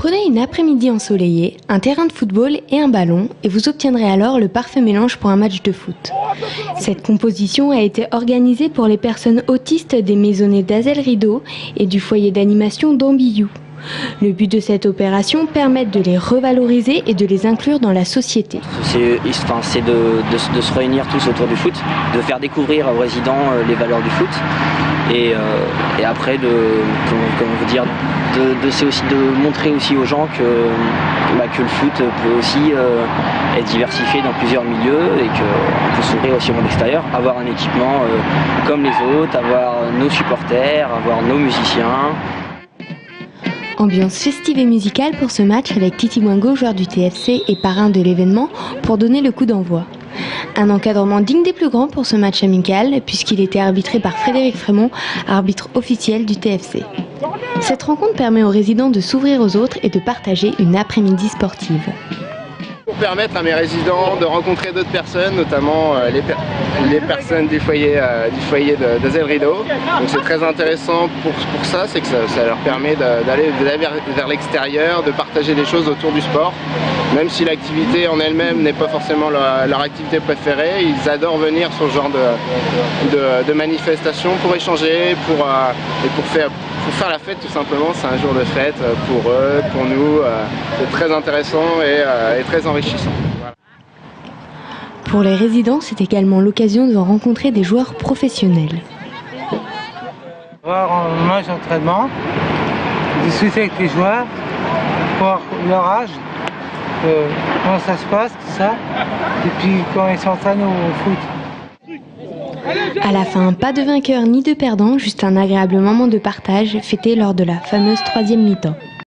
Prenez une après-midi ensoleillée, un terrain de football et un ballon et vous obtiendrez alors le parfait mélange pour un match de foot. Cette composition a été organisée pour les personnes autistes des maisonnées d'Azel Rideau et du foyer d'animation d'Ambiou. Le but de cette opération permet de les revaloriser et de les inclure dans la société. C'est de se réunir tous autour du foot, de faire découvrir aux résidents les valeurs du foot et après c'est aussi de montrer aussi aux gens que le foot peut aussi être diversifié dans plusieurs milieux et qu'on peut s'ouvrir aussi au monde extérieur, avoir un équipement comme les autres, avoir nos supporters, avoir nos musiciens. Ambiance festive et musicale pour ce match avec Titi Mwango, joueur du TFC et parrain de l'événement, pour donner le coup d'envoi. Un encadrement digne des plus grands pour ce match amical, puisqu'il était arbitré par Frédéric Frémont, arbitre officiel du TFC. Cette rencontre permet aux résidents de s'ouvrir aux autres et de partager une après-midi sportive. Pour permettre à mes résidents de rencontrer d'autres personnes, notamment les personnes du foyer d'Azel Rideau. Donc c'est très intéressant pour ça, c'est que ça leur permet d'aller vers l'extérieur, de partager des choses autour du sport. Même si l'activité en elle-même n'est pas forcément leur activité préférée, ils adorent venir sur ce genre de manifestations pour échanger, pour faire la fête tout simplement. C'est un jour de fête pour eux, pour nous. C'est très intéressant et très enrichissant. Voilà. Pour les résidents, c'est également l'occasion de rencontrer des joueurs professionnels. Voir un match d'entraînement, discuter avec les joueurs, voir leur âge, comment ça se passe, tout ça, et puis quand ils s'entraînent au foot. À la fin, pas de vainqueur ni de perdant, juste un agréable moment de partage fêté lors de la fameuse 3e mi-temps.